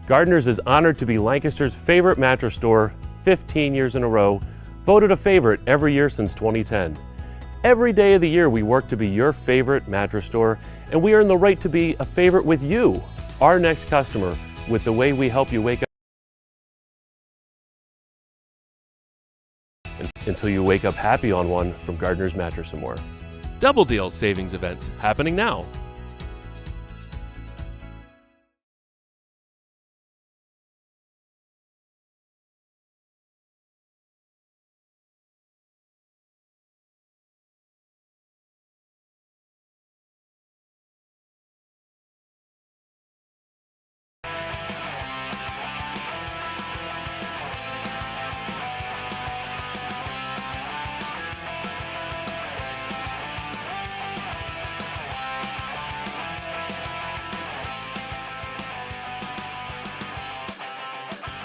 Gardner's is honored to be Lancaster's favorite mattress store 15 years in a row, voted a favorite every year since 2010. Every day of the year we work to be your favorite mattress store, and we earn the right to be a favorite with you, our next customer, with the way we help you wake up until you wake up happy on one from Gardner's Mattress & More. Double Deal savings events happening now.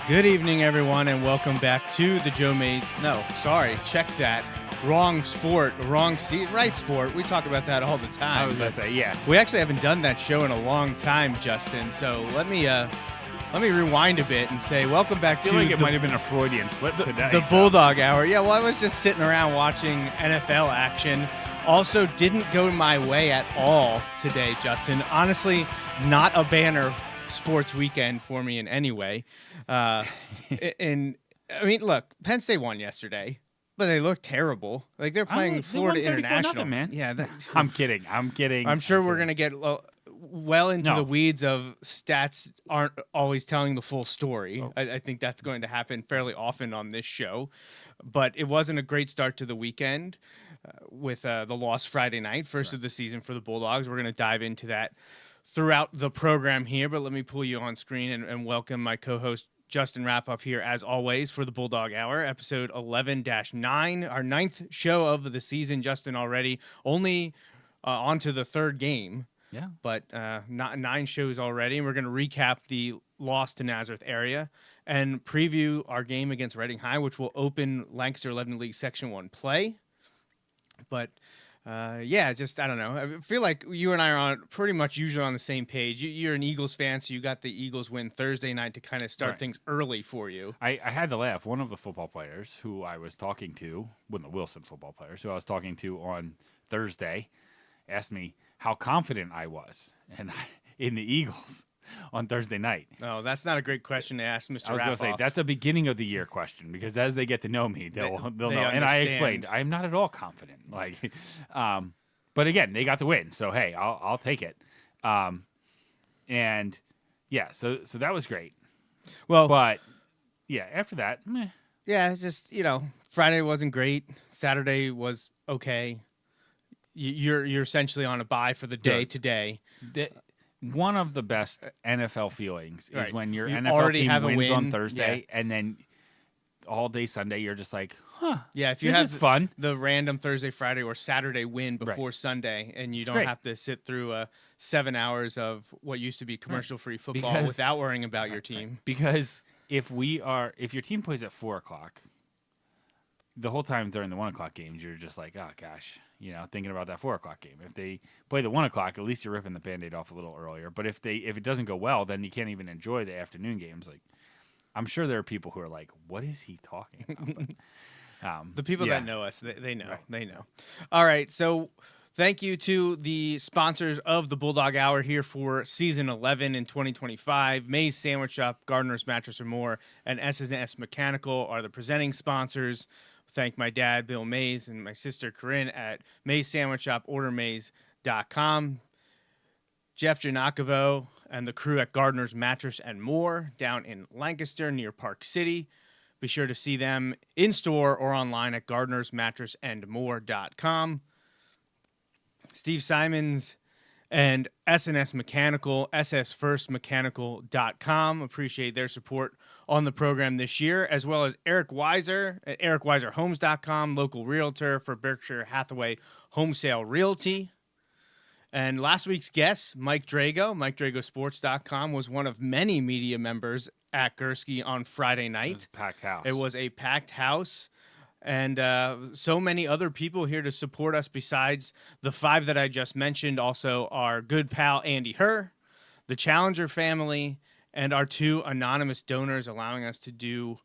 Good evening, everyone, and welcome back to the Joe Mays. No, sorry, check that. Wrong sport, wrong seat, right sport. We talk about that all the time. I was going to say, yeah. We actually haven't done that show in a long time, Justin. So let me rewind a bit and say welcome back to. I feel like it might have been a Freudian slip today. The Bulldog Hour. Yeah, well, I was just sitting around watching NFL action. Also, didn't go my way at all today, Justin. Honestly, not a banner sports weekend for me in any way. And I mean, look, Penn State won yesterday, but they look terrible. Like they're playing Florida International, man. Yeah, I'm kidding. I'm sure we're gonna get well into the weeds of stats aren't always telling the full story. Oh. I think that's going to happen fairly often on this show, but it wasn't a great start to the weekend with the loss Friday night, first of the season for the Bulldogs. We're gonna dive into that throughout the program here, but let me pull you on screen and welcome my co-host Justin Rapoff here as always for the Bulldog Hour, episode 11-9, our 9th show of the season, Justin, already. Only on to the third game, but not 9 shows already. And we're going to recap the loss to Nazareth area and preview our game against Reading High, which will open Lancaster 11 League Section 1 play. But I don't know. I feel like you and I are pretty much usually on the same page. You're an Eagles fan, so you got the Eagles win Thursday night to kind of start things early for you. I had to laugh. One of the football players who I was talking to, one of the Wilson football players who I was talking to on Thursday, asked me how confident I was in the Eagles on Thursday night. Oh, that's not a great question to ask Mr. I was going to say, that's a beginning of the year question, because as they get to know me, they'll know. Understand. And I explained, I'm not at all confident. But again, they got the win, so hey, I'll take it. So that was great. Well, but yeah, after that, meh. Yeah, it's just, Friday wasn't great. Saturday was okay. You're essentially on a bye for the day today. One of the best NFL feelings is when your you NFL team wins win on Thursday, and then all day Sunday you're just like, yeah, if you this is fun. The random Thursday, Friday, or Saturday win before Sunday, and you don't have to sit through 7 hours of what used to be commercial-free football without worrying about your team. Because if your team plays at 4:00, the whole time during the 1:00 games, you're just like, oh gosh, thinking about that 4:00 game. If they play the 1:00, at least you're ripping the Band-Aid off a little earlier. But if it doesn't go well, then you can't even enjoy the afternoon games. Like, I'm sure there are people who are like, what is he talking about? The people that know us, they know. Right. They know. All right, so thank you to the sponsors of the Bulldog Hour here for Season 11 in 2025. Mays Sandwich Shop, Gardner's Mattress & More, and S&S Mechanical are the presenting sponsors. Thank my dad, Bill Mays, and my sister, Corinne, at Mays Sandwich Shop, ordermays.com. Jeff Giannacovo and the crew at Gardner's Mattress & More down in Lancaster near Park City. Be sure to see them in-store or online at gardnersmattressandmore.com. Steve Simons and S&S Mechanical, ssfirstmechanical.com. Appreciate their support on the program this year, as well as Eric Weiser at ericweiserhomes.com, local realtor for Berkshire Hathaway Home Sale Realty. And last week's guest, Mike Drago, MikeDragoSports.com, was one of many media members at Gursky on Friday night. It was It was a a packed house. packed house. And so many other people here to support us besides the 5 that I just mentioned. Also, our good pal, Andy Herr, the Challenger family, and our 2 anonymous donors allowing us to do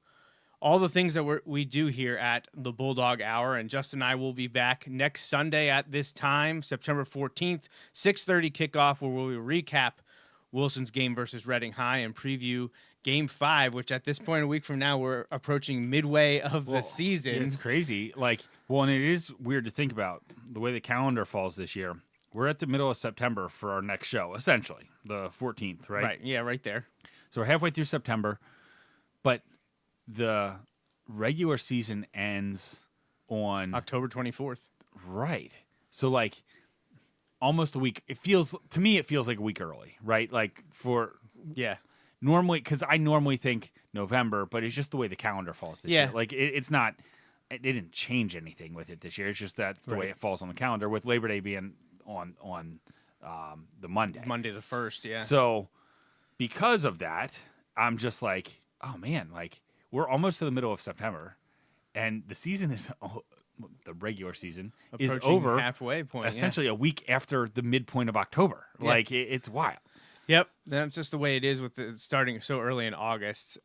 all the things that we do here at the Bulldog Hour. And Justin and I will be back next Sunday at this time, September 14th, 6:30 kickoff, where we will recap Wilson's game versus Reading High and preview Game 5, which at this point, a week from now, we're approaching midway of the season. It's crazy. And it is weird to think about the way the calendar falls this year. We're at the middle of September for our next show, essentially, the 14th, right? Right, yeah, right there. So we're halfway through September, but the regular season ends on October 24th. Right. So almost a week. To me it feels like a week early, right? Normally, because I normally think November, but it's just the way the calendar falls this year. It's not. It didn't change anything with it this year. It's just that the way it falls on the calendar, with Labor Day being on the Monday. Monday the 1st, yeah. So because of that, I'm just like, oh man, we're almost to the middle of September, and the season is the regular season Approaching is over, halfway point, essentially a week after the midpoint of October. Yeah. It's wild. Yep, that's just the way it is with it starting so early in August.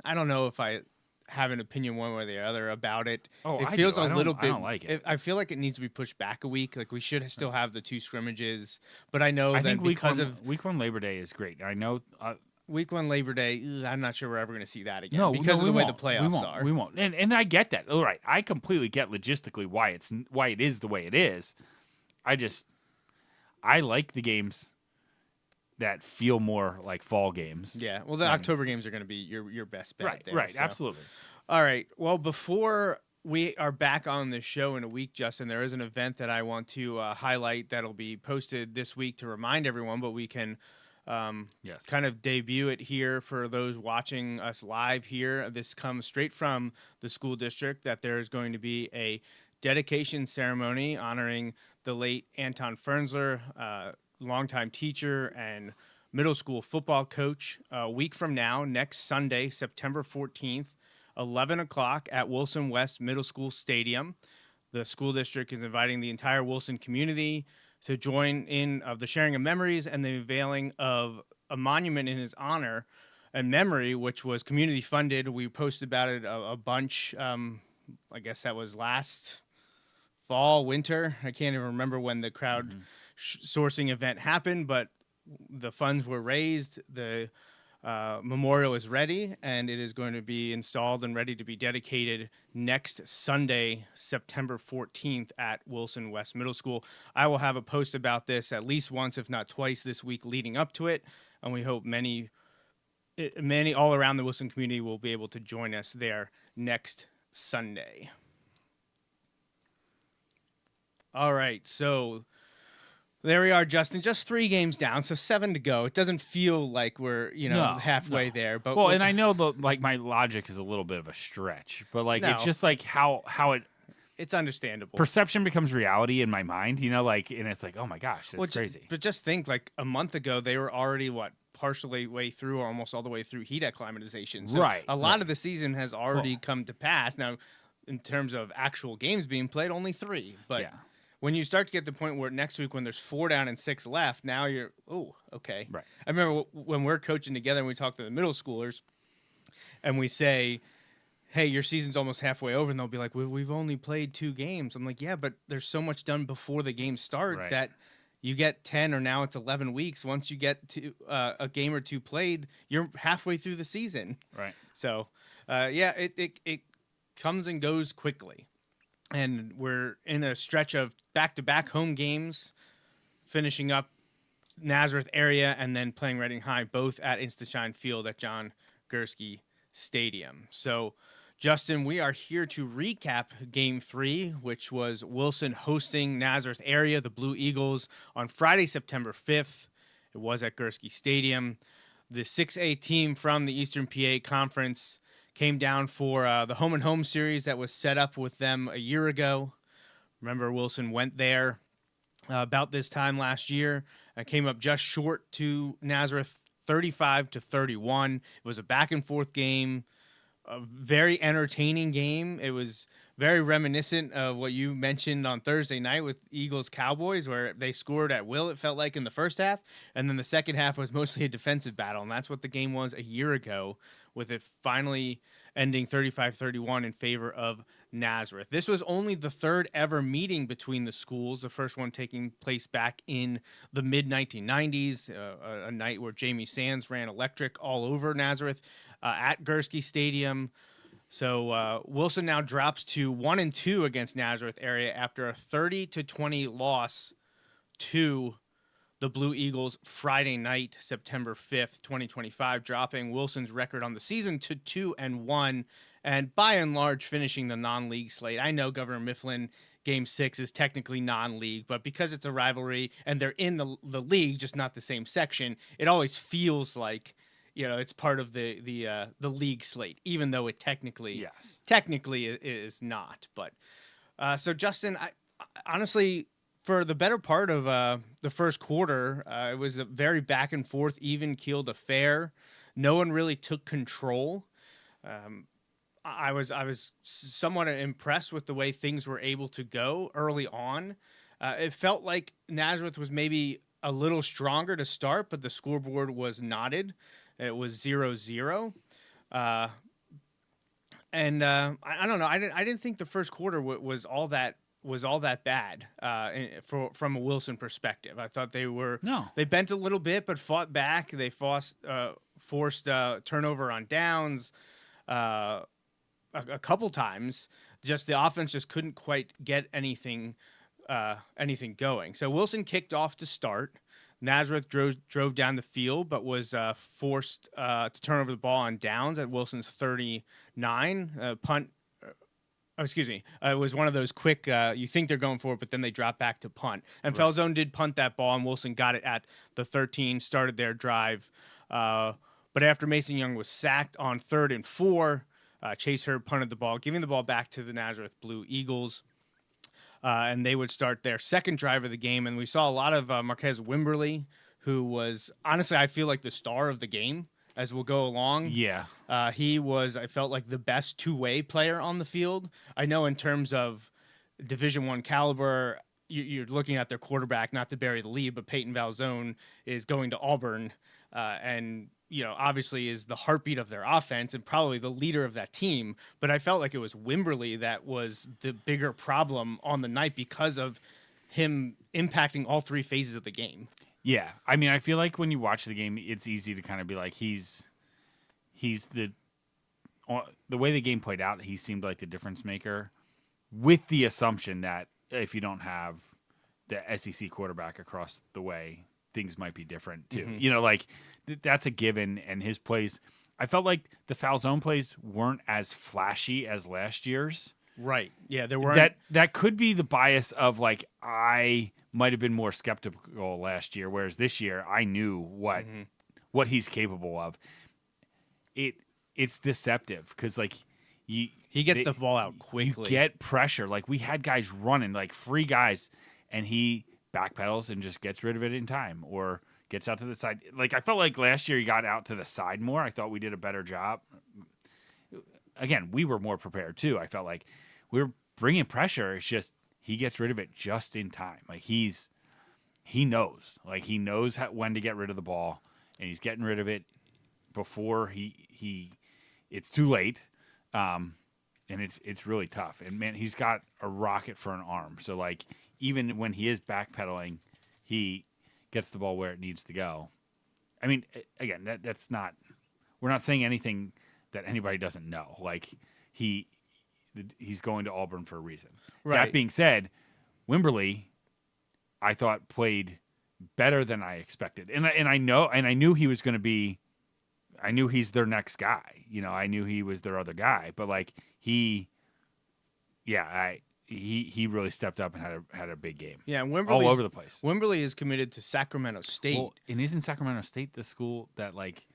I don't know if I have an opinion one way or the other about it. Oh, it feels a little bit. I don't like it. I feel like it needs to be pushed back a week. We should still have the 2 scrimmages, but I know that week one Labor Day is great. I know. Week 1 Labor Day, I'm not sure we're ever going to see that again because of the way the playoffs are. We won't. And I get that. All right. I completely get logistically why it is the way it is. I like the games that feel more like fall games. Yeah. Well, the October games are going to be your best bet. Right. There, right. so. Absolutely. All right. Well, before we are back on the show in a week, Justin, there is an event that I want to highlight that'll be posted this week to remind everyone, but we can kind of debut it here for those watching us live here. This comes straight from the school district, that there's going to be a dedication ceremony honoring the late Anton Fernsler, longtime teacher and middle school football coach. A week from now, next Sunday, September 14th, 11 o'clock at Wilson West Middle School Stadium. The school district is inviting the entire Wilson community to join in of the sharing of memories and the unveiling of a monument in his honor and memory, which was community funded. We posted about it a bunch. I guess that was last fall, winter. I can't even remember when the crowd sourcing event happened, but the funds were raised. The memorial is ready, and it is going to be installed and ready to be dedicated next Sunday, September 14th at Wilson West Middle School. I will have a post about this at least once, if not twice, this week leading up to it, and we hope many all around the Wilson community will be able to join us there next Sunday. All right, so there we are, Justin. Just 3 games down, so 7 to go. It doesn't feel like we're halfway there. But and I know my logic is a little bit of a stretch, but it's just how it. It's understandable. Perception becomes reality in my mind, and it's like, oh my gosh, that's crazy. But just think, a month ago they were already partially way through, or almost all the way through heat acclimatization. So right. A lot of the season has already come to pass. Now, in terms of actual games being played, only 3. But yeah. When you start to get to the point where next week, when there's 4 down and 6 left, now you're, okay. Right. I remember when we're coaching together and we talk to the middle schoolers and we say, hey, your season's almost halfway over. And they'll be like, we've only played 2 games. I'm like, yeah, but there's so much done before the games start that you get 10 or now it's 11 weeks. Once you get to a game or 2 played, you're halfway through the season. Right. So, it comes and goes quickly. And we're in a stretch of back-to-back home games, finishing up Nazareth area and then playing Reading High, both at Instashine Field at John Gursky Stadium. So, Justin, we are here to recap Game 3, which was Wilson hosting Nazareth area, the Blue Eagles, on Friday, September 5th. It was at Gursky Stadium. The 6A team from the Eastern PA Conference came down for the home-and-home series that was set up with them a year ago. Remember, Wilson went there about this time last year. Came up just short to Nazareth, 35-31. It was a back-and-forth game, a very entertaining game. It was very reminiscent of what you mentioned on Thursday night with Eagles-Cowboys, where they scored at will, it felt like, in the first half, and then the second half was mostly a defensive battle, and that's what the game was a year ago, with it finally ending 35-31 in favor of Nazareth. This was only the third ever meeting between the schools, the first one taking place back in the mid-1990s, a night where Jamie Sands ran electric all over Nazareth at Gursky Stadium. So Wilson now drops to 1-2 against Nazareth area after a 30-20 loss to the Blue Eagles Friday night, September 5th, 2025, dropping Wilson's record on the season to 2-1, and by and large finishing the non-league slate. I know Governor Mifflin Game 6 is technically non-league, but because it's a rivalry and they're in the league, just not the same section, it always feels like it's part of the league slate, even though it technically is not. But so Justin, I honestly, for the better part of the first quarter, it was a very back and forth, even keeled affair. No one really took control. I was somewhat impressed with the way things were able to go early on. It felt like Nazareth was maybe a little stronger to start, but the scoreboard was knotted. It was 0-0. I don't know. I didn't think the first quarter was all that bad from a Wilson perspective. I thought they bent a little bit, but fought back. They forced turnover on downs a couple times. Just the offense just couldn't quite get anything going. So Wilson kicked off to start. Nazareth drove down the field, but was forced to turn over the ball on downs at Wilson's 39. Punt. It was one of those quick, you think they're going for it, but then they drop back to punt. And Falzone did punt that ball, and Wilson got it at the 13, started their drive. But after Mason Young was sacked on 3rd and 4, Chase Hurd punted the ball, giving the ball back to the Nazareth Blue Eagles. And they would start their second drive of the game. And we saw a lot of Marquez Wimberly, who was, honestly, I feel like the star of the game as we'll go along. Yeah. He was, I felt like, the best two-way player on the field. I know in terms of Division I caliber, you're looking at their quarterback, not to bury the lead, but Peyton Falzone is going to Auburn and obviously is the heartbeat of their offense and probably the leader of that team. But I felt like it was Wimberly that was the bigger problem on the night because of him impacting all three phases of the game. Yeah. I mean, I feel like when you watch the game, it's easy to kind of be like, he's the way the game played out, he seemed like the difference maker, with the assumption that if you don't have the SEC quarterback across the way, things might be different too. Mm-hmm. That's a given. And his plays, I felt like the Falzone plays weren't as flashy as last year's. Right. Yeah, there weren't. That could be the bias of like, I might have been more skeptical last year, whereas this year I knew what he's capable of. It's deceptive because like he gets the ball out quickly. You get pressure. Like we had guys running, like free guys, and he backpedals and just gets rid of it in time or gets out to the side. Like I felt like last year he got out to the side more. I thought we did a better job. Again, we were more prepared too. I felt like we were bringing pressure. It's just he gets rid of it just in time. Like he knows. Like he knows when to get rid of the ball, and he's getting rid of it before it's too late. And it's really tough. And man, he's got a rocket for an arm. So like even when he is backpedaling, he gets the ball where it needs to go. I mean, again, that's not. We're not saying anything that anybody doesn't know. Like he's going to Auburn for a reason. Right. That being said, Wimberly, I thought played better than I expected, and I knew he was going to be. I knew he's their next guy. I knew he was their other guy, but like he really stepped up and had a big game. Yeah, and all over the place. Wimberly is committed to Sacramento State. Well, and isn't Sacramento State the school that like,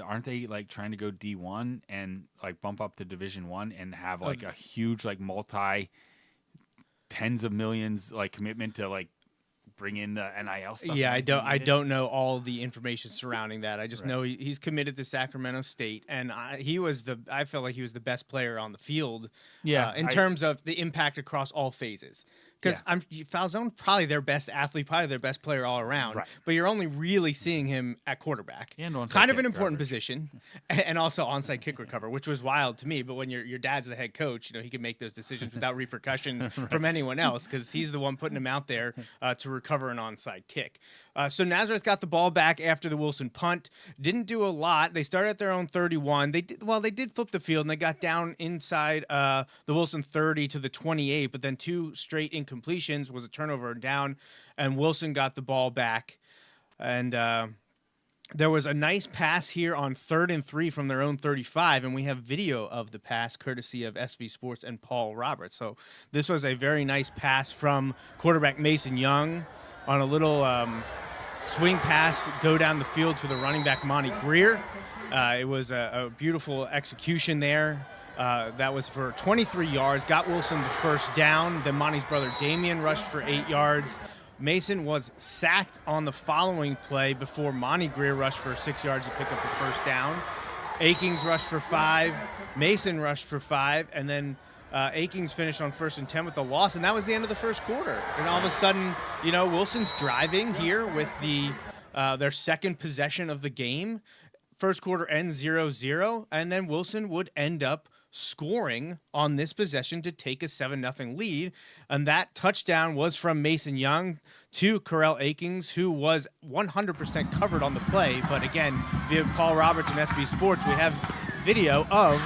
aren't they like trying to go D1 and like bump up to Division I and have like a huge like multi tens of millions like commitment to like bring in the NIL stuff. Yeah, I don't know all the information surrounding that. I just know he's committed to Sacramento State, and I felt like he was the best player on the field. Yeah, in terms of the impact across all phases. Because Falzone, probably their best athlete, probably their best player all around. Right. But you're only really seeing him at quarterback. And kind of an important position, and also onside kick recover, which was wild to me. But when your dad's the head coach, he can make those decisions without repercussions from anyone else because he's the one putting him out there to recover an onside kick. So Nazareth got the ball back after the Wilson punt. Didn't do a lot. They started at their own 31. They did flip the field, and they got down inside the Wilson 30 to the 28, but then 2 straight incompletions was a turnover and down, and Wilson got the ball back. And there was a nice pass here on 3rd and 3 from their own 35, and we have video of the pass courtesy of SV Sports and Paul Roberts. So this was a very nice pass from quarterback Mason Young on a little swing pass, go down the field to the running back Monty Greer. It was a beautiful execution there. That was for 23 yards, got Wilson the first down. Then Monty's brother Damian rushed for 8 yards. Mason was sacked on the following play before Monty Greer rushed for 6 yards to pick up the first down. Akings rushed for 5. Mason rushed for 5. And then Akings finished on 1st and 10 with the loss. And that was the end of the first quarter. And all of a sudden, Wilson's driving here with their second possession of the game. First quarter ends 0-0. And then Wilson would end up scoring on this possession to take a 7-0 lead. And that touchdown was from Mason Young to Corell Akings, who was 100% covered on the play. But again, via Paul Roberts and SB Sports, we have video of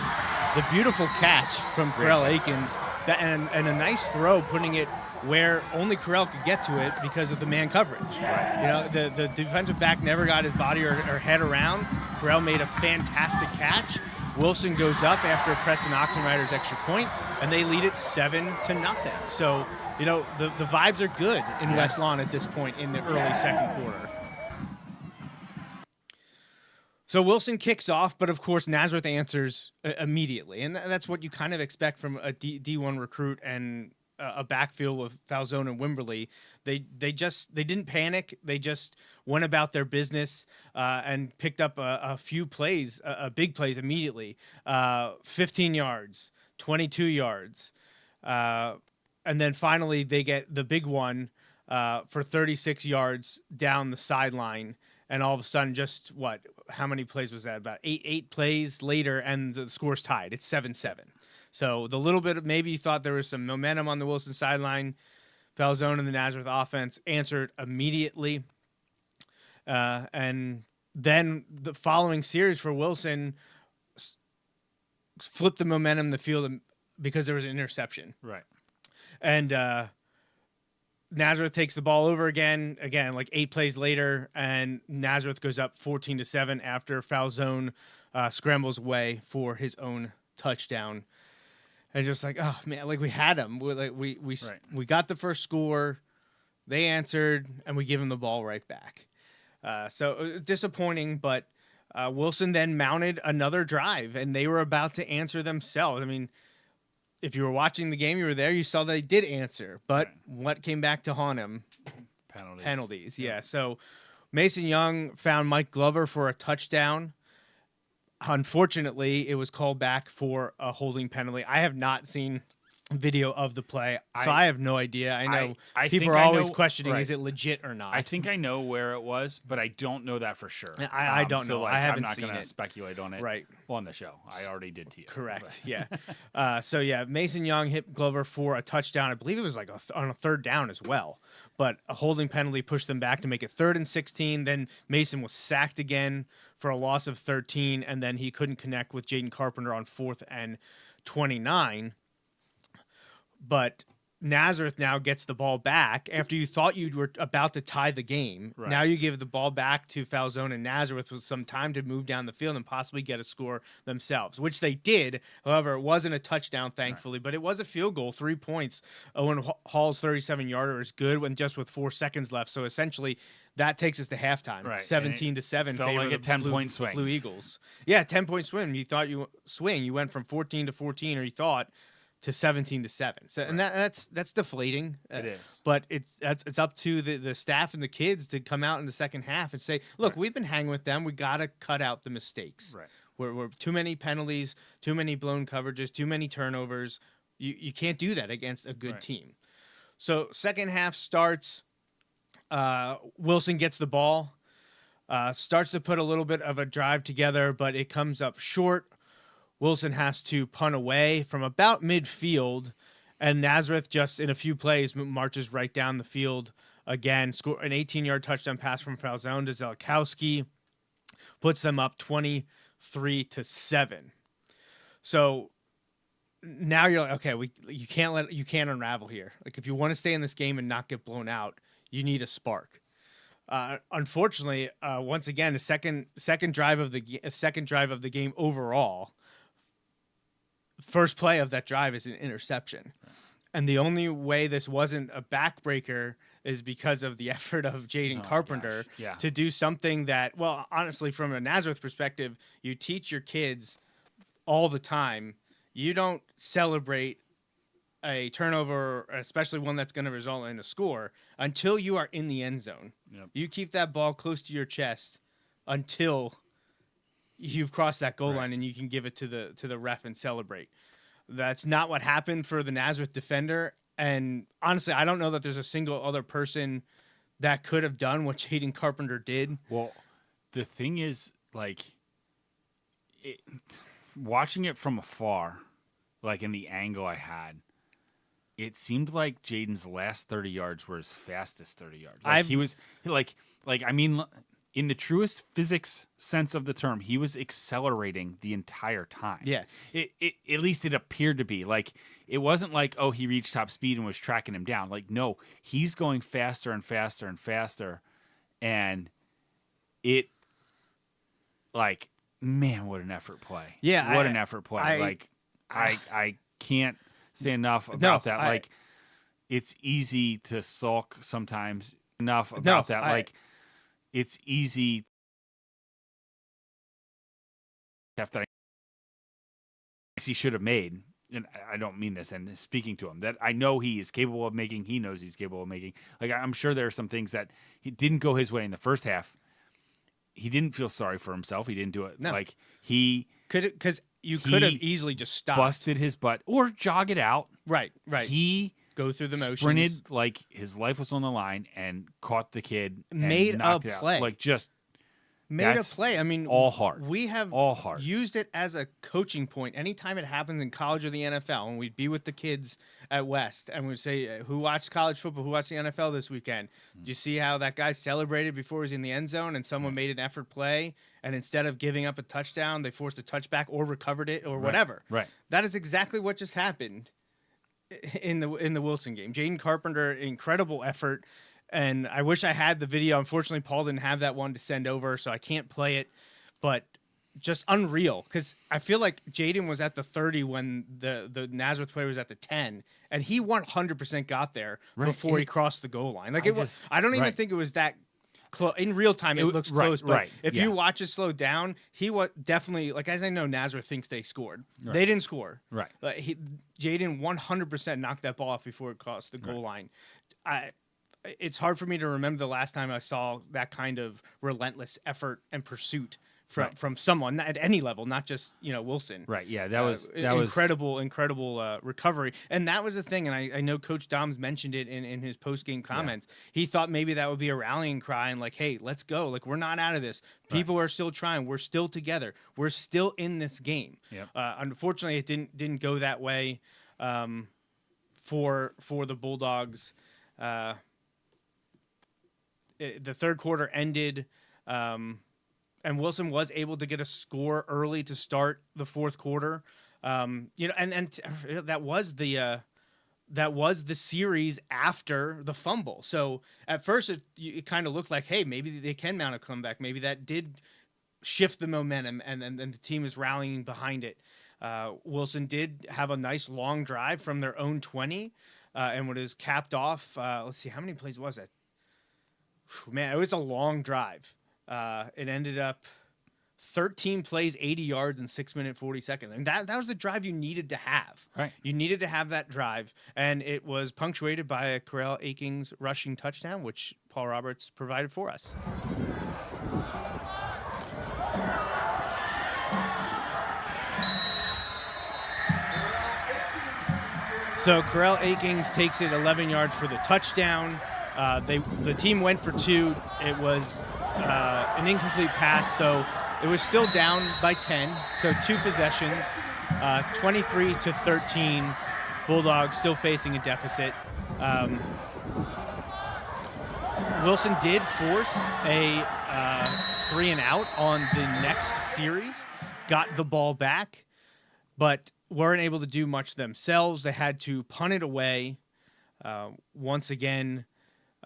the beautiful catch from Corell Akings and a nice throw, putting it where only Corell could get to it because of the man coverage. Right. The defensive back never got his body or head around. Corell made a fantastic catch. Wilson goes up after Preston Oxenrider's extra point, and they lead it 7-0. So, the vibes are good in West Lawn at this point in the early second quarter. So Wilson kicks off, but of course Nazareth answers immediately, and that's what you kind of expect from a D1 recruit and a backfield with Falzone and Wimberly. They didn't panic. They just went about their business and picked up a few plays, big plays immediately. 15 yards, 22 yards. And then finally they get the big one for 36 yards down the sideline. And all of a sudden, how many plays was that? About eight plays later, and the score's tied. It's 7-7. So the little bit of maybe you thought there was some momentum on the Wilson sideline, Falzone and the Nazareth offense answered immediately. And then the following series for Wilson flipped the momentum in the field because there was an interception. Right. And Nazareth takes the ball over again, like 8 plays later, and Nazareth goes up 14-7 after Falzone scrambles away for his own touchdown. And just like, oh man, like we had him. We got the first score, they answered, and we give him the ball right back. So disappointing, but Wilson then mounted another drive, and they were about to answer themselves. I mean, if you were watching the game, you were there, you saw they did answer, but what came back to haunt him? Penalties. Yeah. So Mason Young found Mike Glover for a touchdown. Unfortunately, it was called back for a holding penalty. I have not seen video of the play, so I have no idea. I know people are always questioning, is it legit or not? I think I know where it was, but I don't know that for sure. I don't know. I haven't seen it. I'm not going to speculate on it on the show. I already did to you. Correct, yeah. So, Mason Young hit Glover for a touchdown. I believe it was on a 3rd down as well. But a holding penalty pushed them back to make it 3rd and 16. Then Mason was sacked again for a loss of 13, and then he couldn't connect with Jaden Carpenter on 4th and 29. But Nazareth now gets the ball back after you thought you were about to tie the game. Right. Now you give the ball back to Falzone and Nazareth with some time to move down the field and possibly get a score themselves, which they did. However, it wasn't a touchdown, thankfully, but it was a field goal, 3 points. Owen Hall's 37-yarder is good with 4 seconds left. So essentially, that takes us to halftime. Right. 17-7. Felt like a 10-point swing. Blue Eagles. Yeah, 10-point swing. You thought you went from 14 to 14, or you thought, to 17-7. So, and that's deflating. It is. But it's up to the staff and the kids to come out in the second half and say, look, we've been hanging with them. We got to cut out the mistakes. Right. We're too many penalties, too many blown coverages, too many turnovers. You can't do that against a good team. So second half starts. Wilson gets the ball, starts to put a little bit of a drive together, but it comes up short. Wilson has to punt away from about midfield, and Nazareth just in a few plays marches right down the field again. Score an 18-yard touchdown pass from Falzone to Zelkowski, puts them up 23-7. So now you're like, okay, you can't unravel here. Like if you want to stay in this game and not get blown out, you need a spark. Unfortunately, once again, the second drive of the game overall. First play of that drive is an interception. And the only way this wasn't a backbreaker is because of the effort of Jaden Carpenter to do something that, well, honestly, from a Nazareth perspective, you teach your kids all the time. You don't celebrate a turnover, especially one that's going to result in a score, until you are in the end zone. Yep. You keep that ball close to your chest until you've crossed that goal line and you can give it to the ref and celebrate. That's not what happened for the Nazareth defender. And honestly, I don't know that there's a single other person that could have done what Jaden Carpenter did. Well, the thing is, like, watching it from afar, like in the angle I had, it seemed like Jaden's last 30 yards were his fastest 30 yards. Like he was I mean, in the truest physics sense of the term, he was accelerating the entire time. Yeah. At least it appeared to be. Like, it wasn't like, oh, he reached top speed and was tracking him down. Like, no, he's going faster and faster and faster. And it, like, man, what an effort play. Yeah. What an effort play. I can't say enough about that. Like, it's easy to sulk sometimes. Enough about that. Like, it's easy that he should have made, and I don't mean this, and speaking to him, that I know he is capable of making, he knows he's capable of making. Like, I'm sure there are some things that he didn't go his way in the first half. He didn't feel sorry for himself. He didn't do it. No. Like, he could have easily just stopped. Busted his butt or jog it out. Right. He go through the motions. Sprinted like his life was on the line and caught the kid. And made knocked a it out. play. Like, just made a play. I mean, all hard. We have all hard. Used it as a coaching point. Anytime it happens in college or the NFL, and we'd be with the kids at West, and we'd say, who watched college football? Who watched the NFL this weekend? Did you see how that guy celebrated before he was in the end zone, and someone made an effort play, and instead of giving up a touchdown, they forced a touchback or recovered it or whatever. Right. That is exactly what just happened in the Wilson game. Jaden Carpenter, incredible effort. And I wish I had the video. Unfortunately, Paul didn't have that one to send over, so I can't play it. But just unreal, because I feel like Jaden was at the 30 when the Nazareth player was at the 10, and he 100% got there before he crossed the goal line. Like I don't even think it was that close. In real time, it looks close, but if you watch it slow down, he was definitely, like, as I know, Nazareth thinks they scored. They didn't score. Right. Jaden 100% knocked that ball off before it crossed the goal line. It's hard for me to remember the last time I saw that kind of relentless effort and pursuit from someone at any level, not just Wilson. Right. Yeah. That was incredible recovery, and that was the thing. And I know Coach Doms mentioned it in his post game comments. Yeah. He thought maybe that would be a rallying cry and like, hey, let's go. Like, we're not out of this. People are still trying. We're still together. We're still in this game. Yep. Unfortunately, it didn't go that way for the Bulldogs. The third quarter ended, and Wilson was able to get a score early to start the fourth quarter. And that was the series after the fumble. So at first it kind of looked like, hey, maybe they can mount a comeback. Maybe that did shift the momentum, and the team is rallying behind it. Wilson did have a nice long drive from their own 20, and what is capped off. Let's see, how many plays was that? Man, it was a long drive. It ended up 13 plays, 80 yards in 6 minutes 40 seconds. And that was the drive you needed to have. Right. You needed to have that drive, and it was punctuated by a Corral Akings rushing touchdown, which Paul Roberts provided for us. So Corral Akings takes it 11 yards for the touchdown. The team went for 2. It was an incomplete pass, so it was still down by 10. So 2 possessions, 23-13. Bulldogs still facing a deficit. Wilson did force a 3-and-out on the next series, got the ball back, but weren't able to do much themselves. They had to punt it away. Once again,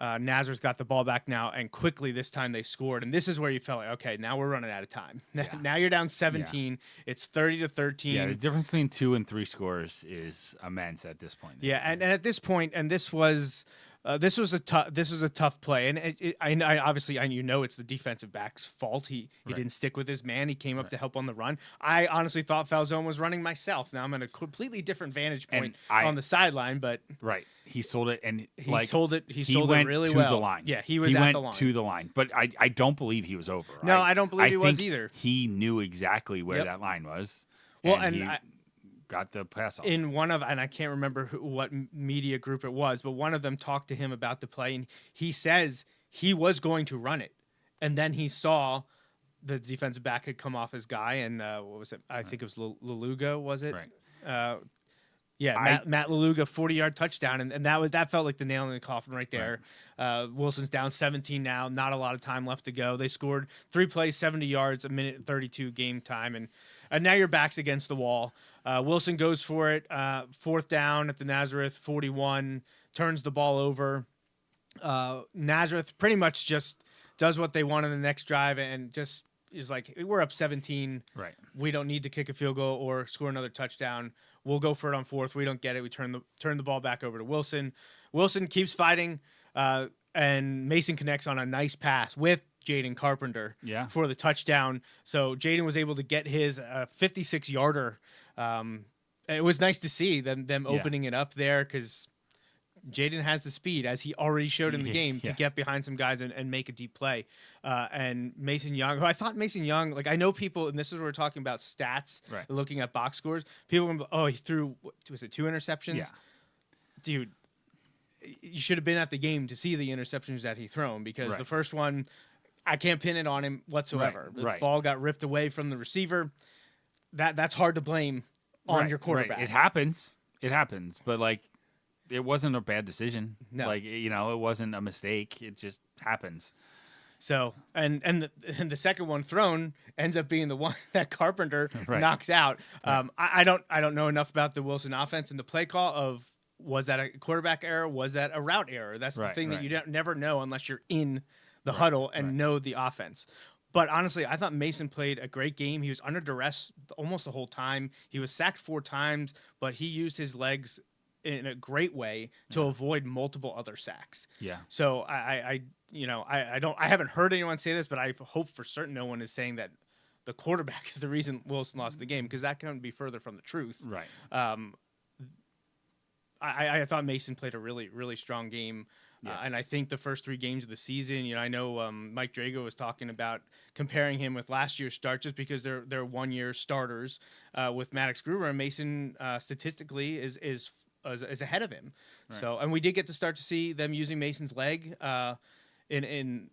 Nazareth got the ball back now, and quickly this time they scored. And this is where you felt like, okay, now we're running out of time. Yeah. Now you're down 17. Yeah. It's 30-13. Yeah, the difference between 2 and 3 scores is immense at this point. Yeah, and at this point, and this was a tough play, and I obviously it's the defensive back's fault. He didn't stick with his man. He came up to help on the run. I honestly thought Falzone was running myself. Now I'm at a completely different vantage point on the sideline, but he sold it, and he sold it. He sold went it really to well. The line. Yeah, he went to the line, but I don't believe he was over. No, I don't believe he was either. He knew exactly where that line was. Well, got the pass off. In one of, and I can't remember what media group it was, but one of them talked to him about the play, and he says he was going to run it, and then he saw the defensive back had come off his guy, and what was it? I think it was Laluga, was it? Right. Matt Laluga, 40-yard touchdown, and that felt like the nail in the coffin right there. Right. Wilson's down 17 now, not a lot of time left to go. They scored 3 plays, 70 yards, 1:32 game time, and now your back's against the wall. Wilson goes for it, 4th down at the Nazareth 41, turns the ball over. Nazareth pretty much just does what they want in the next drive and just is like, we're up 17. Right. We don't need to kick a field goal or score another touchdown. We'll go for it on 4th. We don't get it. We turn the ball back over to Wilson. Wilson keeps fighting, and Mason connects on a nice pass with Jaden Carpenter for the touchdown. So Jaden was able to get his 56-yarder. It was nice to see them opening it up there because Jaden has the speed, as he already showed in the game, to get behind some guys and make a deep play. And Mason Young, who I thought Mason Young, like I know people, and this is where we're talking about stats, looking at box scores. People go, he threw, was it 2 interceptions? Yeah. Dude, you should have been at the game to see the interceptions that he thrown, because the first one, I can't pin it on him whatsoever. The ball got ripped away from the receiver. That's hard to blame on your quarterback. Right. It happens, but like, it wasn't a bad decision. No. Like, it wasn't a mistake. It just happens. So, and the second one thrown ends up being the one that Carpenter knocks out. I don't know enough about the Wilson offense and the play call of, was that a quarterback error? Was that a route error? That's the thing that you never know unless you're in the huddle and know the offense. But honestly, I thought Mason played a great game. He was under duress almost the whole time. He was sacked 4 times, but he used his legs in a great way to avoid multiple other sacks. Yeah. So I haven't heard anyone say this, but I hope for certain no one is saying that the quarterback is the reason Wilson lost the game, because that couldn't be further from the truth. Right. I thought Mason played a really, really strong game. And I think the first 3 games of the season, I know Mike Drago was talking about comparing him with last year's start, just because they're 1-year starters with Maddox Gruber, and Mason statistically is ahead of him. Right. So, and we did get to start to see them using Mason's leg in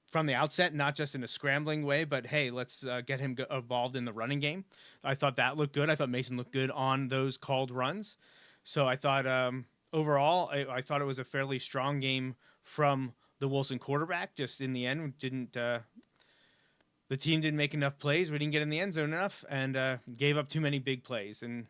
from the outset, not just in a scrambling way, but hey, let's get him involved in the running game. I thought that looked good. I thought Mason looked good on those called runs. So I thought overall, I thought it was a fairly strong game from the Wilson quarterback. Just in the end, the team didn't make enough plays. We didn't get in the end zone enough, and gave up too many big plays, and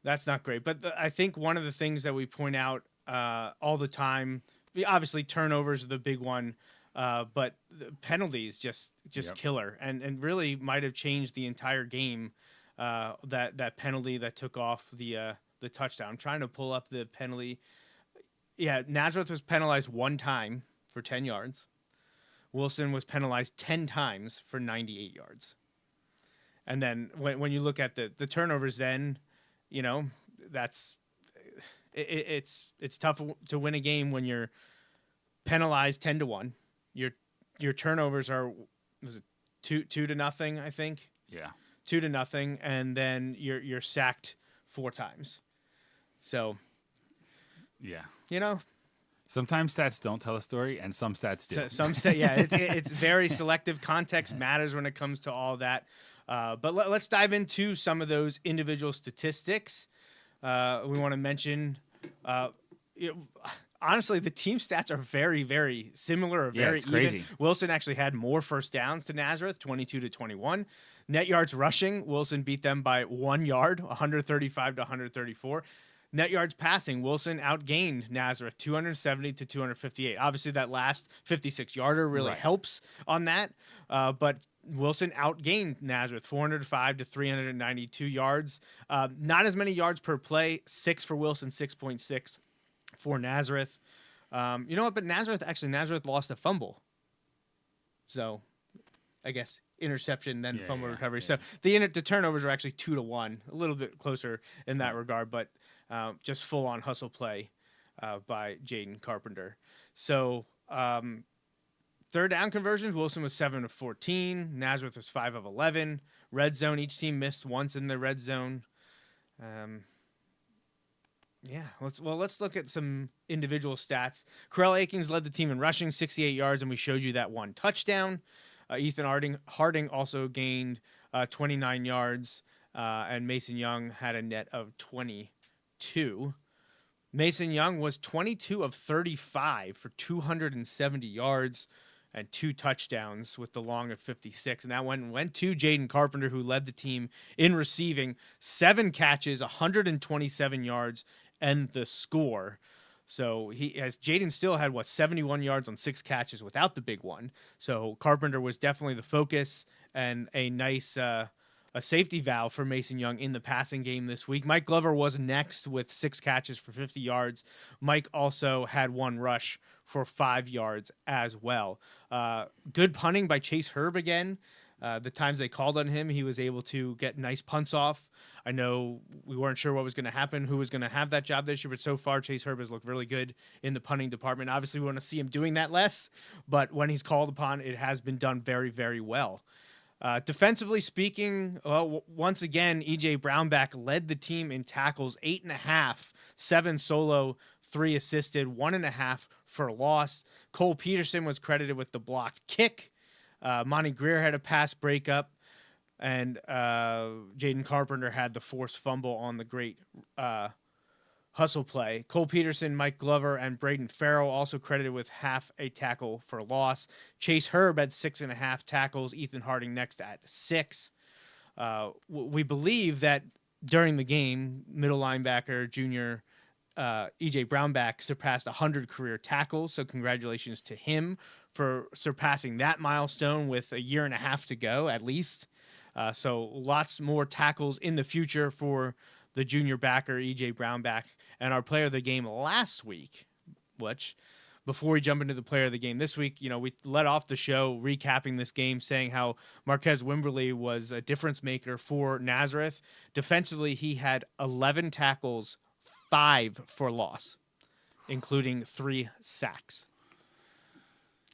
that's not great. But I think one of the things that we point out all the time, obviously turnovers are the big one, but the penalties just killer, and really might have changed the entire game. That penalty that took off the touchdown. I'm trying to pull up the penalty. Yeah, Nazareth was penalized 1 time for 10 yards. Wilson was penalized 10 times for 98 yards. And then when you look at the turnovers, then, that's it's tough to win a game when you're penalized 10-1. Your turnovers are, was it 2-0, I think? Yeah. 2-0, and then you're sacked 4 times. So, yeah. Sometimes stats don't tell a story, and some stats do. It's very selective. Context matters when it comes to all that. But let's dive into some of those individual statistics. We want to mention, honestly, the team stats are very, very similar or very it's crazy. even. Wilson actually had more first downs to Nazareth, 22-21. Net yards rushing, Wilson beat them by 1 yard, 135-134. Net yards passing, Wilson outgained Nazareth 270-258. Obviously, that last 56-yarder really helps on that. But Wilson outgained Nazareth 405-392 yards. Not as many yards per play, 6 for Wilson, 6.6 for Nazareth. You know what? But Nazareth lost a fumble. So, I guess interception, then fumble recovery. So the turnovers are actually 2-1, a little bit closer in that regard, but just full on hustle play by Jaden Carpenter. So third down conversions, Wilson was 7 of 14, Nazareth was 5 of 11. Red zone, each team missed once in the red zone. Let's look at some individual stats. Corell Akins led the team in rushing, 68 yards, and we showed you that 1 touchdown. Ethan Harding also gained 29 yards, and Mason Young had a net of 22. Mason Young was 22 of 35 for 270 yards and 2 touchdowns with the long of 56. And that went to Jaden Carpenter, who led the team in receiving, 7 catches, 127 yards, and the score. So Jaden still had 71 yards on 6 catches without the big one. So Carpenter was definitely the focus and a nice a safety valve for Mason Young in the passing game this week. Mike Glover was next with 6 catches for 50 yards. Mike also had 1 rush for 5 yards as well. Good punting by Chase Herb again. The times they called on him, he was able to get nice punts off. I know we weren't sure what was going to happen, who was going to have that job this year, but so far Chase Herb has looked really good in the punting department. Obviously, we want to see him doing that less, but when he's called upon, it has been done very, very well. Defensively speaking, once again, E.J. Brownback led the team in tackles, 8.5, 7 solo, 3 assisted, 1.5 for loss. Cole Peterson was credited with the blocked kick. Monty Greer had a pass breakup, and Jaden Carpenter had the forced fumble on the great hustle play. Cole Peterson, Mike Glover, and Braden Farrell also credited with half a tackle for loss. Chase Herb had 6.5 tackles. Ethan Harding next at 6. We believe that during the game, middle linebacker, junior E.J. Brownback surpassed 100 career tackles, so congratulations to him for surpassing that milestone with a year and a half to go, at least. So lots more tackles in the future for the junior backer, E.J. Brownback. And our player of the game last week, which, before we jump into the player of the game this week, we let off the show recapping this game, saying how Marquez Wimberly was a difference maker for Nazareth. Defensively, he had 11 tackles, 5 for loss, including 3 sacks.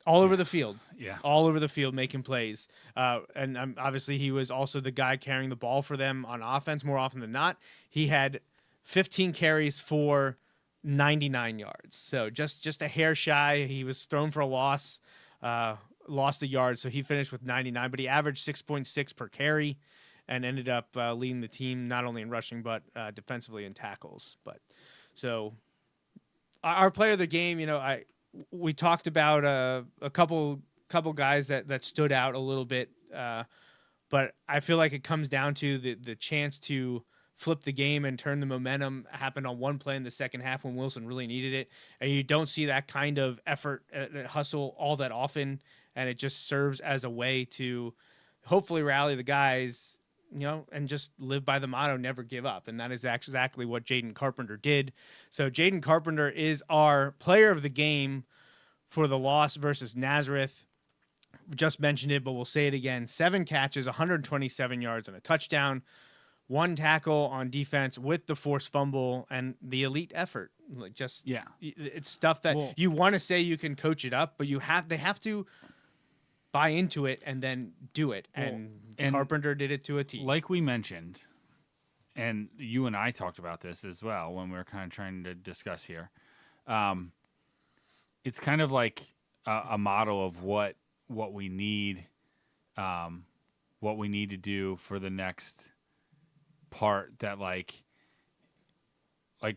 All over the field. Yeah. All over the field making plays. And obviously he was also the guy carrying the ball for them on offense more often than not. He had 15 carries for 99 yards. So just a hair shy. He was thrown for a loss, lost a yard. So he finished with 99, but he averaged 6.6 per carry and ended up leading the team not only in rushing, but defensively in tackles. But so our player of the game, we talked about a couple guys that stood out a little bit, but I feel like it comes down to the chance to flip the game and turn the momentum happened on one play in the second half when Wilson really needed it, and you don't see that kind of effort, hustle all that often, and it just serves as a way to hopefully rally the guys, and just live by the motto, never give up. And that is exactly what Jaden Carpenter did. So Jaden Carpenter is our player of the game for the loss versus Nazareth. just mentioned it, but we'll say it again. 7 catches, 127 yards, and a touchdown. 1 tackle on defense with the forced fumble and the elite effort. Like it's stuff that you want to say you can coach it up, but they have to buy into it and then do it. And Carpenter did it to a T. Like we mentioned, and you and I talked about this as well when we were kind of trying to discuss here. It's kind of like a model of what we need, to do for the next part that like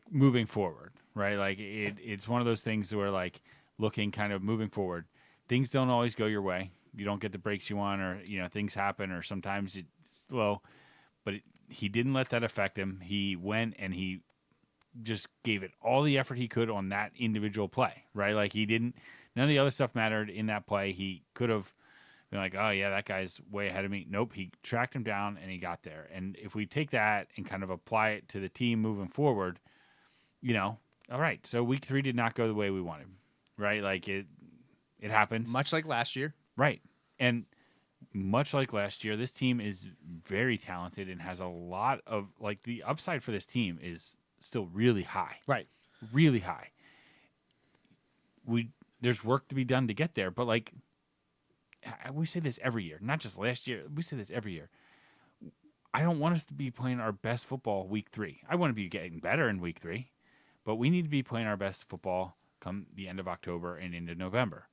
moving forward, right? Like it's one of those things where like looking kind of moving forward, things don't always go your way. You don't get the breaks you want, or things happen, or sometimes it's slow. But he didn't let that affect him. He went and he just gave it all the effort he could on that individual play, right? Like none of the other stuff mattered in that play. He could have been like, oh yeah, that guy's way ahead of me. Nope, he tracked him down and he got there. And if we take that and kind of apply it to the team moving forward, all right, so week 3 did not go the way we wanted, right? Like it happens. Much like last year. Right. And much like last year, this team is very talented and has a lot of, like, the upside for this team is still really high. Right. Really high. There's work to be done to get there, but, like, we say this every year, not just last year. We say this every year. I don't want us to be playing our best football week 3. I want to be getting better in week 3, but we need to be playing our best football come the end of October and into November.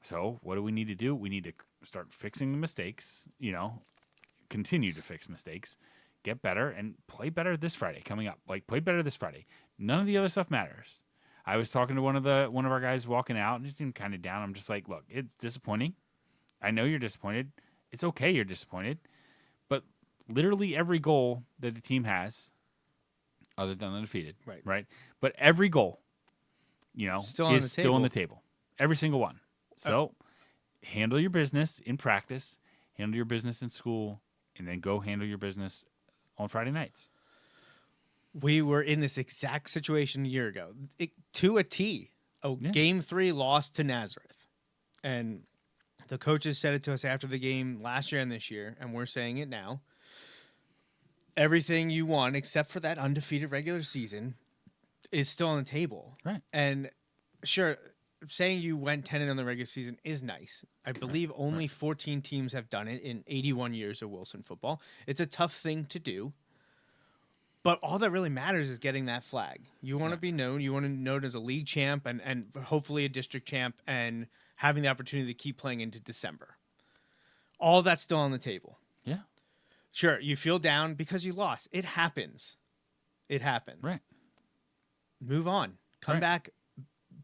So what do we need to do? We need to start fixing the mistakes, continue to fix mistakes, get better, and play better this Friday coming up. Like, play better this Friday. None of the other stuff matters. I was talking to one of our guys walking out, and he seemed kind of down. I'm just like, look, it's disappointing. I know you're disappointed. It's okay you're disappointed. But literally every goal that the team has, other than undefeated, right? But every goal, is still on the table. Every single one. So handle your business in practice, handle your business in school, and then go handle your business on Friday nights. We were in this exact situation a year ago, to a T. Game 3 loss to Nazareth. And the coaches said it to us after the game last year and this year, and we're saying it now. Everything you want, except for that undefeated regular season, is still on the table. Right. And sure, saying you went 10-0 in the regular season is nice. I believe only 14 teams have done it in 81 years of Wilson football. It's a tough thing to do. But all that really matters is getting that flag. You want to be known. You want to be known as a league champ and hopefully a district champ and having the opportunity to keep playing into December. All that's still on the table. Yeah. Sure, you feel down because you lost. It happens. It happens. Right. Move on. Come back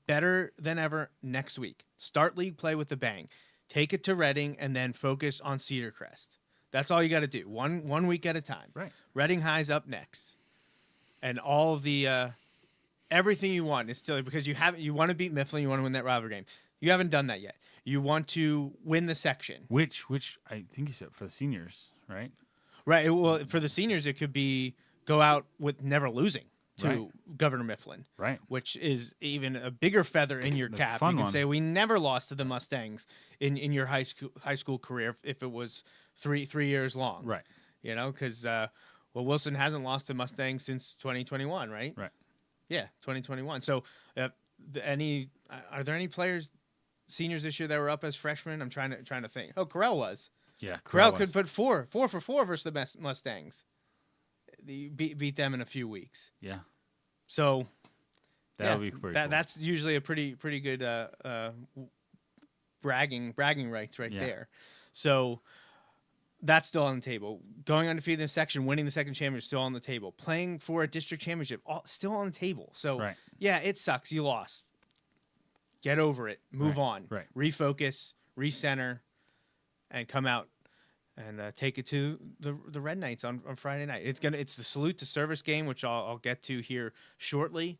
better than ever next week. Start league play with a bang. Take it to Reading and then focus on Cedar Crest. That's all you got to do. One week at a time. Right. Reading High's up next. And all of the everything you want is still because you want to beat Mifflin, you want to win that rivalry game. You haven't done that yet. You want to win the section. Which I think you said for the seniors, right? Right. Well, for the seniors it could be go out with never losing to Governor Mifflin, right? Which is even a bigger feather in your cap. You can say we never lost to the Mustangs in your high school career if it was three years long, right? Because Wilson hasn't lost to Mustangs since 2021, right? Right. Yeah, 2021. So, are there any players, seniors this year that were up as freshmen? I'm trying to think. Oh, Corral was. Yeah, Corral could put 4 for 4 versus the Mustangs. Beat them in a few weeks. Yeah. So that'll be pretty cool. That's usually a pretty good bragging rights there. So that's still on the table. Going undefeated in the section, winning the second championship, still on the table. Playing for a district championship, still on the table. So yeah, it sucks. You lost. Get over it. Move on. Right. Refocus. Recenter, and come out. And take it to the Red Knights on Friday night. It's the salute to service game, which I'll get to here shortly.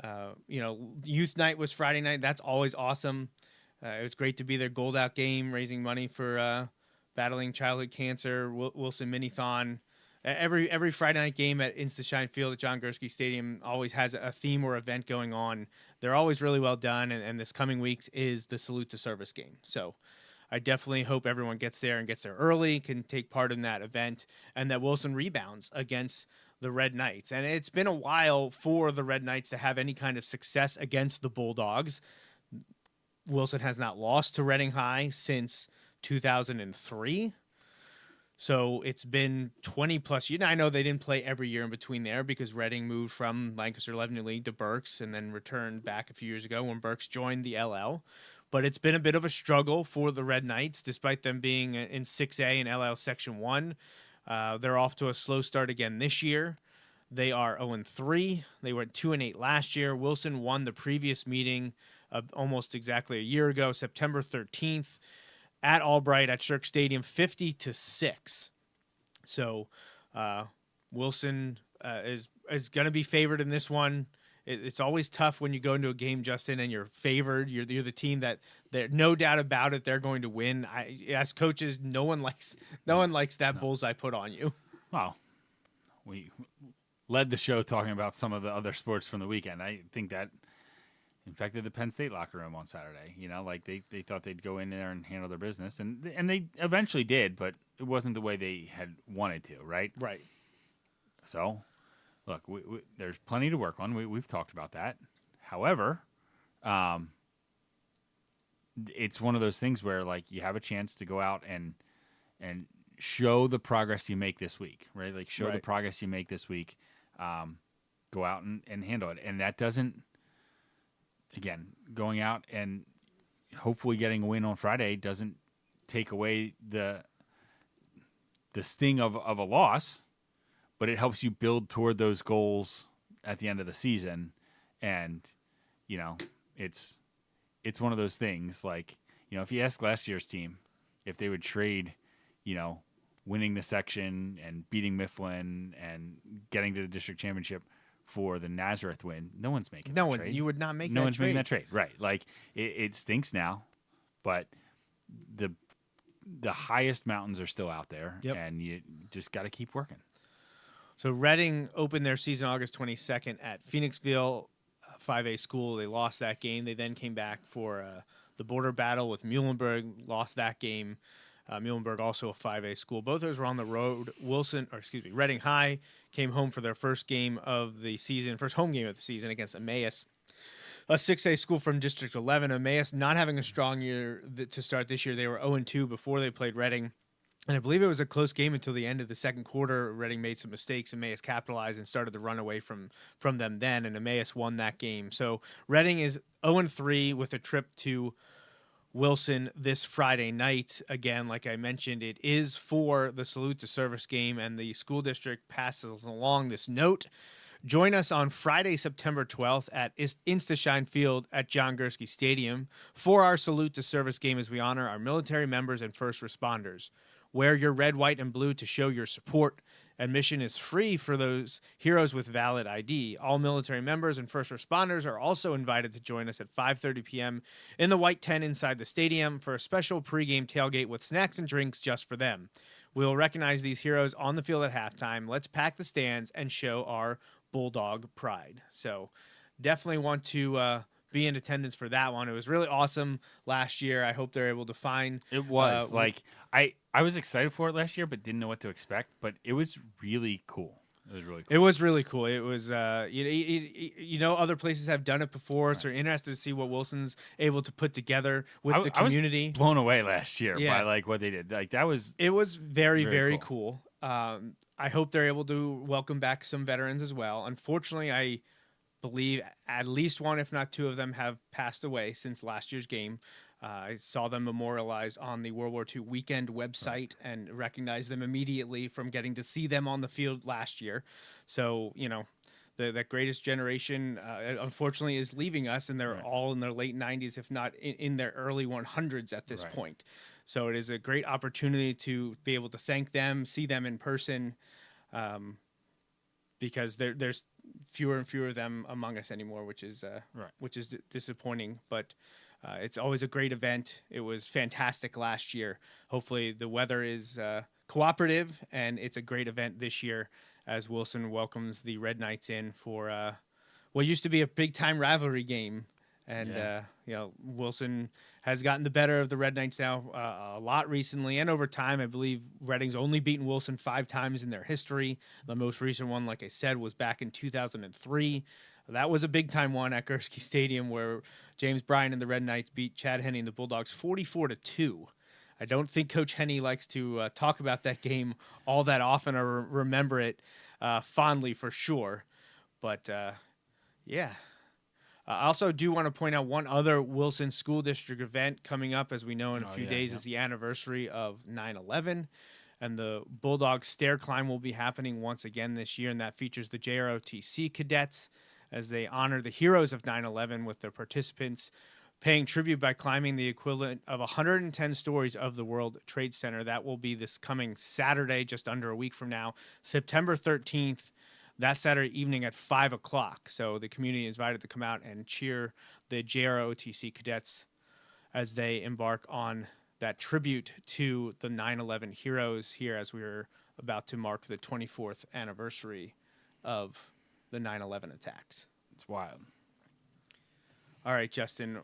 Right. Youth night was Friday night. That's always awesome. It was great to be there. Gold Out game, raising money for battling childhood cancer. Wilson Minithon. Every Friday night game at Insta-Shine Field at John Gursky Stadium always has a theme or event going on. They're always really well done. And this coming week's is the salute to service game. So. I definitely hope everyone gets there and gets there early, can take part in that event, and that Wilson rebounds against the Red Knights. And it's been a while for the Red Knights to have any kind of success against the Bulldogs. Wilson has not lost to Reading High since 2003. So it's been 20 plus years. I know they didn't play every year in between there because Reading moved from Lancaster 11 League to Berks and then returned back a few years ago when Berks joined the LL. But it's been a bit of a struggle for the Red Knights, despite them being in 6A and LL Section 1. They're off to a slow start again this year. They are 0-3. They went 2-8 last year. Wilson won the previous meeting almost exactly a year ago, September 13th, at Albright at Shirk Stadium, 50-6. So Wilson is going to be favored in this one. It's always tough when you go into a game, Justin, and you're favored. You're the team that no doubt about it, they're going to win. As coaches, no one likes that bullseye put on you. Well, we led the show talking about some of the other sports from the weekend. I think that infected the Penn State locker room on Saturday. Like they thought they'd go in there and handle their business, and they eventually did, but it wasn't the way they had wanted to, right? Right. So, look, there's plenty to work on. We've talked about that. However, it's one of those things where like you have a chance to go out and show the progress you make this week, right? Like show the progress you make this week. Go out and handle it, and that doesn't. Again, going out and hopefully getting a win on Friday doesn't take away the sting of a loss, but it helps you build toward those goals at the end of the season. And, it's one of those things like, if you ask last year's team if they would trade, winning the section and beating Mifflin and getting to the district championship for the Nazareth win, no one's making that trade. You would not make that trade. No one's making that trade, right. Like, it stinks now, but the highest mountains are still out there, and you just got to keep working. So Reading opened their season August 22nd at Phoenixville 5A school. They lost that game. They then came back for the border battle with Muhlenberg, lost that game. Muhlenberg, also a 5A school. Both those were on the road. Reading High came home for their first game of the season, first home game of the season against Emmaus, a 6A school from District 11. Emmaus not having a strong year to start this year. They were 0-2 before they played Reading. And I believe it was a close game until the end of the second quarter. Reading made some mistakes. Emmaus capitalized and started to run away from them then, and Emmaus won that game. So Reading is 0-3 with a trip to Wilson this Friday night. Again, like I mentioned, it is for the Salute to Service game, and the school district passes along this note. Join us on Friday, September 12th at Instashine Field at John Gursky Stadium for our Salute to Service game as we honor our military members and first responders. Wear your red, white, and blue to show your support. Admission is free for those heroes with valid ID. All military members and first responders are also invited to join us at 5:30 p.m. in the white tent inside the stadium for a special pregame tailgate with snacks and drinks just for them. We will recognize these heroes on the field at halftime. Let's pack the stands and show our Bulldog pride. So definitely want to be in attendance for that one. It was really awesome last year. I hope they're able to find. It was I was excited for it last year, but didn't know what to expect. But it was really cool. It was really cool. It was really cool. It was other places have done it before, so interested to see what Wilson's able to put together with the community. I was blown away last year by like what they did. Like it was very cool. I hope they're able to welcome back some veterans as well. Unfortunately, I believe at least one, if not two of them, have passed away since last year's game. I saw them memorialized on the World War II weekend website and recognized them immediately from getting to see them on the field last year. So, that greatest generation, unfortunately, is leaving us, and they're all in their late 90s, if not in their early 100s at this point. So it is a great opportunity to be able to thank them, see them in person, because there's fewer and fewer of them among us anymore, which is disappointing. But it's always a great event. It was fantastic last year. Hopefully the weather is cooperative, and it's a great event this year as Wilson welcomes the Red Knights in for what used to be a big-time rivalry game And, Wilson has gotten the better of the Red Knights now a lot recently and over time. I believe Reading's only beaten Wilson 5 times in their history. The most recent one, like I said, was back in 2003. That was a big-time one at Gursky Stadium where James Bryan and the Red Knights beat Chad Henne and the Bulldogs 44-2. I don't think Coach Henne likes to talk about that game all that often or remember it fondly for sure. But, yeah. I also do want to point out one other Wilson School District event coming up, as we know in a few days, is the anniversary of 9/11. And the Bulldog Stair Climb will be happening once again this year, and that features the JROTC cadets as they honor the heroes of 9/11 with their participants paying tribute by climbing the equivalent of 110 stories of the World Trade Center. That will be this coming Saturday, just under a week from now, September 13th. That Saturday evening at 5 o'clock. So the community is invited to come out and cheer the JROTC cadets as they embark on that tribute to the 9/11 heroes here as we're about to mark the 24th anniversary of the 9/11 attacks. It's wild. All right, Justin,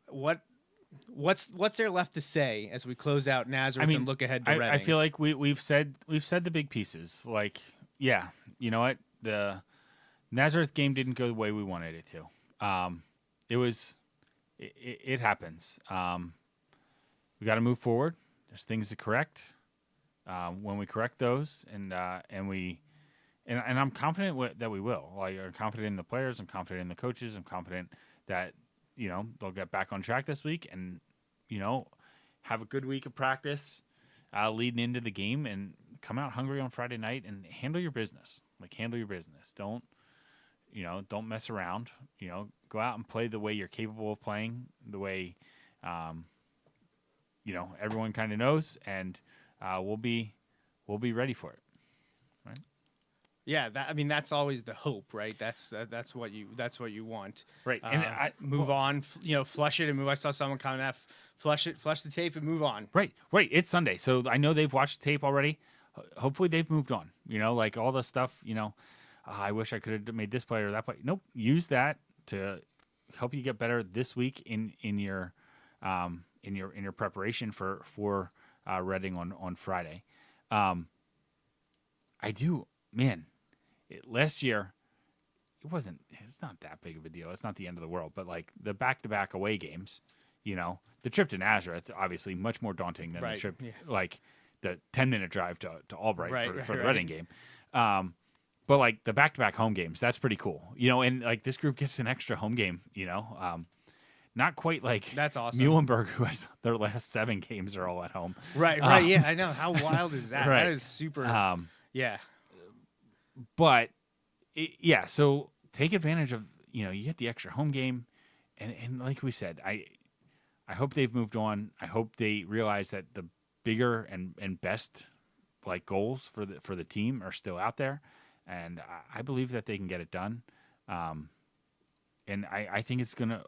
what's there left to say as we close out Nazareth and look ahead to Reading? I feel like we've said the big pieces. Like, yeah, you know what? The Nazareth game didn't go the way we wanted it to. It happens. We got to move forward. There's things to correct. When we correct those, and I'm confident that we will. Like, I'm confident in the players. I'm confident in the coaches. I'm confident that they'll get back on track this week, and have a good week of practice leading into the game, and come out hungry on Friday night and handle your business. Handle your business. Don't mess around. Go out and play the way you're capable of playing, the way, everyone kind of knows, and we'll be ready for it. Right? Yeah, that's always the hope, right? That's what you want. Right. And move on, flush it and move. I saw someone comment that flush the tape and move on. Right. It's Sunday, so I know they've watched the tape already. Hopefully they've moved on. All the stuff. I wish I could have made this play or that play. Nope. Use that to help you get better this week in your preparation for Reading on Friday. Last year it's not that big of a deal. It's not the end of the world, but the back-to-back away games, the trip to Nazareth, obviously much more daunting than the trip, the 10-minute drive to Albright for the Reading game. But the back-to-back home games, that's pretty cool. And this group gets an extra home game, not quite that's awesome. Muhlenberg, who has their last 7 games are all at home. Right. Yeah, I know. How wild is that? Right. That is super. Yeah. But so take advantage of, you get the extra home game. And like we said, I hope they've moved on. I hope they realize that the bigger and best goals for the team are still out there. And I believe that they can get it done. And I think it's going to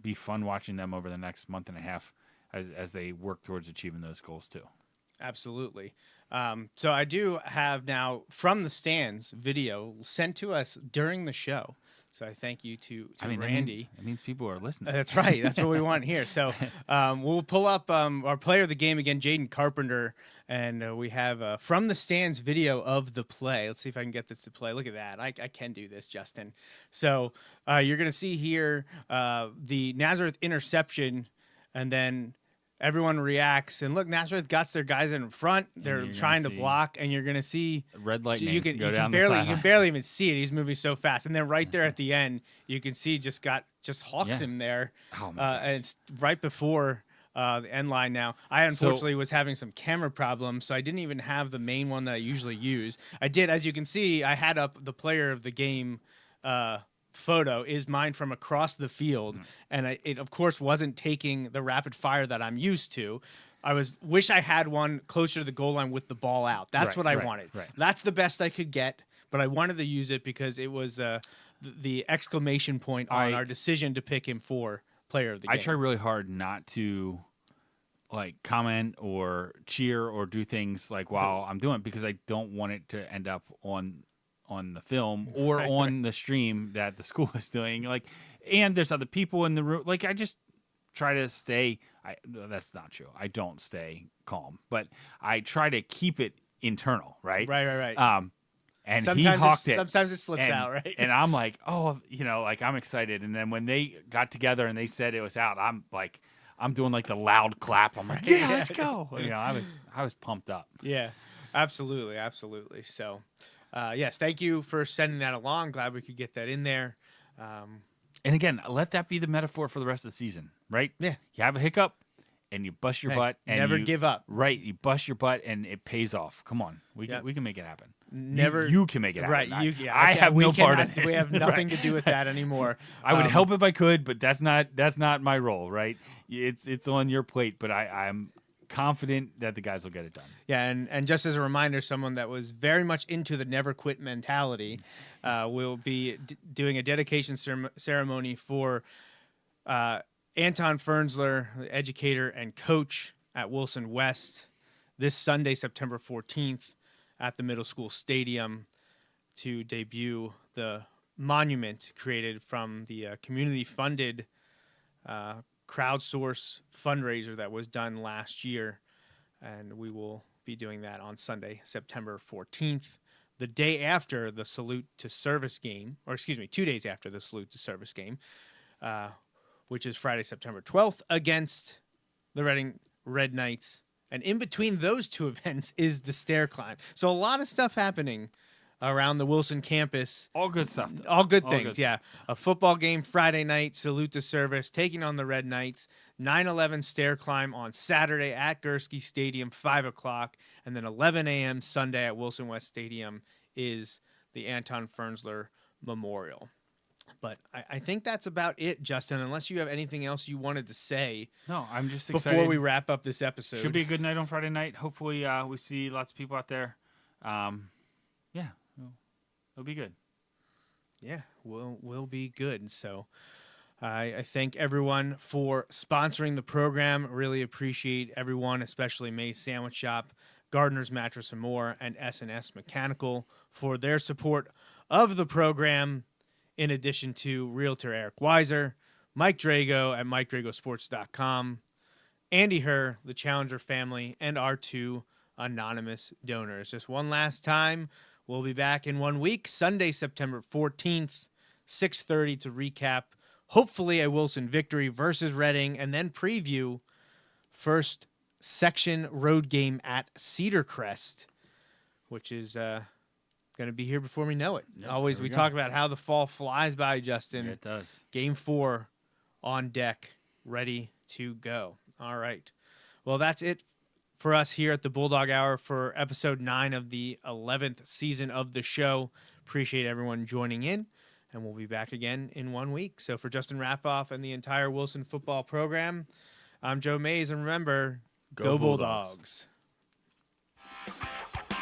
be fun watching them over the next month and a half as they work towards achieving those goals too. Absolutely. So I do have now from the stands video sent to us during the show. So I thank you to Randy. That means people are listening. That's right. That's what we want here. So we'll pull up our player of the game again, Jaden Carpenter, and we have from the stands video of the play. Let's see if I can get this to play. Look at that. I can do this, Justin. So you're going to see here the Nazareth interception, and then everyone reacts, and look, Nazareth got their guys in front. They're trying to block, and you're going to see red lightning. You can barely even see it. He's moving so fast, and then right there at the end, you can see just hawks him there. Oh my gosh. And it's right before the end line. Now, I unfortunately was having some camera problems, so I didn't even have the main one that I usually use. I did, as you can see, I had up the player of the game photo is mine from across the field, and it of course wasn't taking the rapid fire that I'm used to. Wish I had one closer to the goal line with the ball out. That's what I wanted. Right. That's the best I could get, but I wanted to use it because it was the exclamation point on our decision to pick him for player of the game. I try really hard not to comment or cheer or do things while I'm doing it, because I don't want it to end up on on the film or on the stream that the school is doing. Like, and there's other people in the room. Like, I just try to stay. That's not true. I don't stay calm, but I try to keep it internal. Right. Right. And sometimes he hawked it. Sometimes it slips out, right? And I'm like, oh, like I'm excited. And then when they got together and they said it was out, I'm doing like the loud clap. I'm like, yeah, let's go. I was pumped up. Yeah, absolutely. So, yes, thank you for sending that along. Glad we could get that in there. And again, let that be the metaphor for the rest of the season, right? Yeah. You have a hiccup and you bust your butt. And never give up. Right. You bust your butt and it pays off. Come on. We can make it happen. Never. You can make it happen. Right. I have no part in it. We have nothing to do with that anymore. I would help if I could, but that's not my role, right? It's on your plate, but I'm confident that the guys will get it done. Yeah, and just as a reminder, someone that was very much into the never quit mentality will be doing a dedication ceremony for Anton Fernsler, the educator and coach at Wilson West, this Sunday, September 14th, at the middle school stadium to debut the monument created from the community-funded crowdsource fundraiser that was done last year. And we will be doing that on Sunday, September 14th, the day after the Salute to Service game, or excuse me, 2 days after the Salute to Service game, which is Friday, September 12th, against the Reading Red Knights. And in between those two events is the stair climb. So a lot of stuff happening around the Wilson campus. All good stuff, though. All good things, yeah. A football game Friday night, Salute to Service, taking on the Red Knights. 9/11 stair climb on Saturday at Gursky Stadium, 5 o'clock. And then 11 a.m. Sunday at Wilson West Stadium is the Anton Fernsler Memorial. But I think that's about it, Justin, unless you have anything else you wanted to say. No, I'm just excited. Before we wrap up this episode. Should be a good night on Friday night. Hopefully we see lots of people out there. Yeah, it'll be good. Yeah, we'll be good. So I thank everyone for sponsoring the program. Really appreciate everyone, especially May's Sandwich Shop, Gardner's Mattress and More, and S&S Mechanical for their support of the program. In addition to Realtor Eric Weiser, Mike Drago at MikeDragoSports.com, Andy Herr, the Challenger family, and our 2 anonymous donors. Just one last time, we'll be back in 1 week, Sunday, September 14th, 6:30 to recap, hopefully a Wilson victory versus Reading, and then preview first section road game at Cedar Crest, which is going to be here before we know it. Yep, Always we talk about how the fall flies by, Justin. Yeah, it does. Game 4 on deck, ready to go. All right. Well, that's it for us here at the Bulldog Hour for episode 9 of the 11th season of the show. Appreciate everyone joining in, and we'll be back again in 1 week. So for Justin Raffoff and the entire Wilson football program, I'm Joe Mays, and remember, go Bulldogs.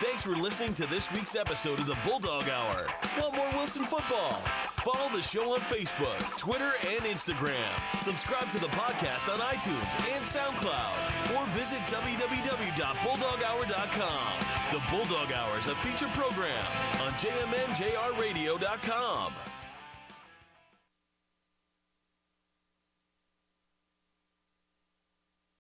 Thanks for listening to this week's episode of the Bulldog Hour. Want more Wilson football? Follow the show on Facebook, Twitter, and Instagram. Subscribe to the podcast on iTunes and SoundCloud. Or visit www.bulldoghour.com. The Bulldog Hour is a featured program on jmnjrradio.com.